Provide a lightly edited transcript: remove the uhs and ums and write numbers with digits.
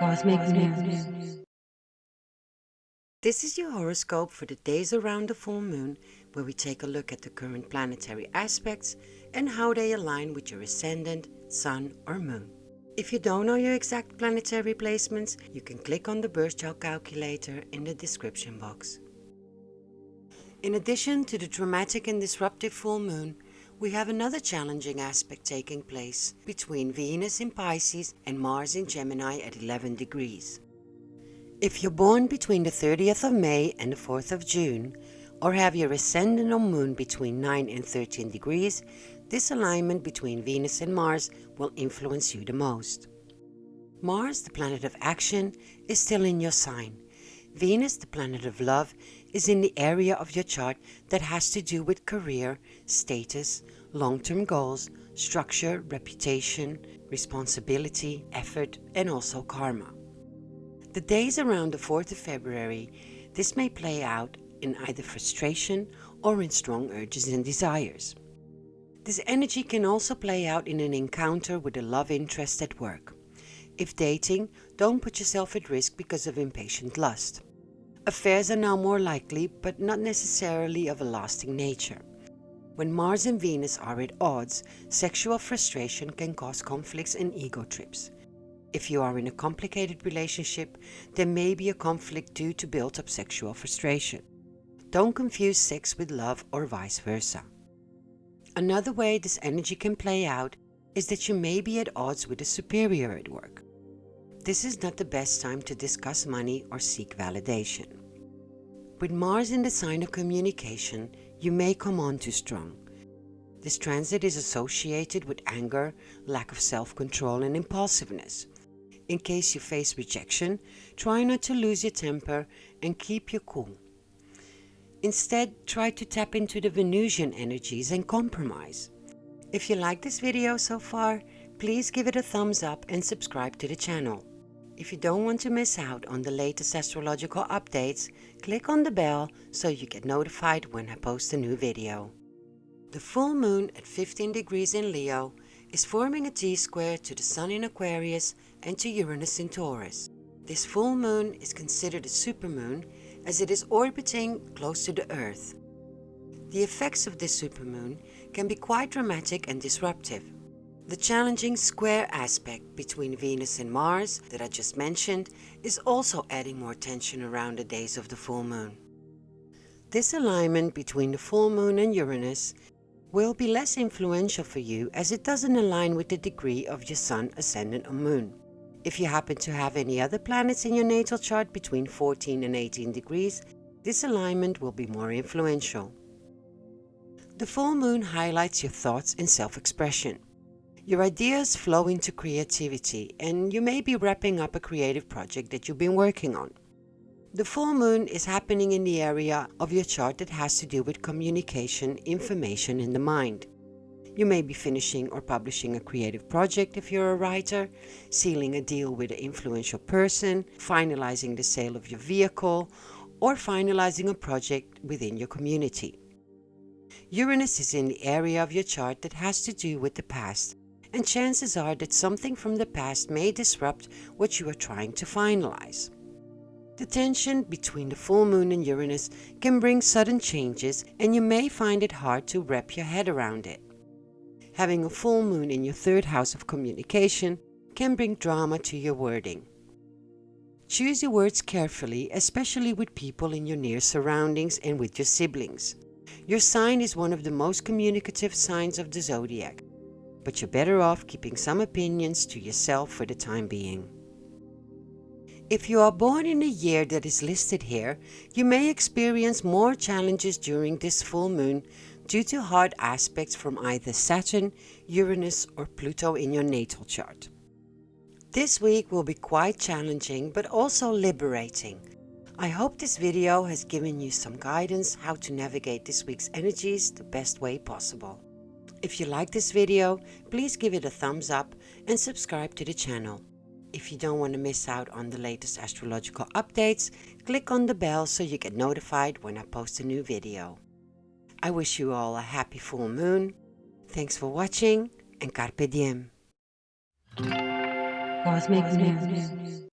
Cosmic News. This is your horoscope for the days around the full moon, where we take a look at the current planetary aspects and how they align with your ascendant, sun or moon. If you don't know your exact planetary placements, you can click on the birth chart calculator in the description box. In addition to the dramatic and disruptive full moon, we have another challenging aspect taking place between Venus in Pisces and Mars in Gemini at 11 degrees. If you're born between the 30th of May and the 4th of June, or have your ascendant or moon between 9 and 13 degrees, this alignment between Venus and Mars will influence you the most. Mars, the planet of action, is still in your sign. Venus, the planet of love, is in the area of your chart that has to do with career, status, long-term goals, structure, reputation, responsibility, effort, and also karma. The days around the 4th of February, this may play out in either frustration or in strong urges and desires. This energy can also play out in an encounter with a love interest at work. If dating, don't put yourself at risk because of impatient lust. Affairs are now more likely, but not necessarily of a lasting nature. When Mars and Venus are at odds, sexual frustration can cause conflicts and ego trips. If you are in a complicated relationship, there may be a conflict due to built-up sexual frustration. Don't confuse sex with love or vice versa. Another way this energy can play out is that you may be at odds with a superior at work. This is not the best time to discuss money or seek validation. With Mars in the sign of communication, you may come on too strong. This transit is associated with anger, lack of self-control and impulsiveness. In case you face rejection, try not to lose your temper and keep your cool. Instead, try to tap into the Venusian energies and compromise. If you like this video so far, please give it a thumbs up and subscribe to the channel. If you don't want to miss out on the latest astrological updates, click on the bell so you get notified when I post a new video. The full moon at 15 degrees in Leo is forming a T-square to the Sun in Aquarius and to Uranus in Taurus. This full moon is considered a supermoon as it is orbiting close to the Earth. The effects of this supermoon can be quite dramatic and disruptive. The challenging square aspect between Venus and Mars that I just mentioned is also adding more tension around the days of the full moon. This alignment between the full moon and Uranus will be less influential for you as it doesn't align with the degree of your Sun, Ascendant or Moon. If you happen to have any other planets in your natal chart between 14 and 18 degrees, this alignment will be more influential. The full moon highlights your thoughts and self-expression. Your ideas flow into creativity and you may be wrapping up a creative project that you've been working on. The full moon is happening in the area of your chart that has to do with communication, information and the mind. You may be finishing or publishing a creative project if you're a writer, sealing a deal with an influential person, finalizing the sale of your vehicle, or finalizing a project within your community. Uranus is in the area of your chart that has to do with the past, and chances are that something from the past may disrupt what you are trying to finalize. The tension between the full moon and Uranus can bring sudden changes, and you may find it hard to wrap your head around it. Having a full moon in your third house of communication can bring drama to your wording. Choose your words carefully, especially with people in your near surroundings and with your siblings. Your sign is one of the most communicative signs of the zodiac, but you're better off keeping some opinions to yourself for the time being. If you are born in a year that is listed here, you may experience more challenges during this full moon due to hard aspects from either Saturn, Uranus or Pluto in your natal chart. This week will be quite challenging but also liberating. I hope this video has given you some guidance how to navigate this week's energies the best way possible. If you like this video, please give it a thumbs up and subscribe to the channel. If you don't want to miss out on the latest astrological updates, click on the bell so you get notified when I post a new video. I wish you all a happy full moon. Thanks for watching and carpe diem. Cosmic News.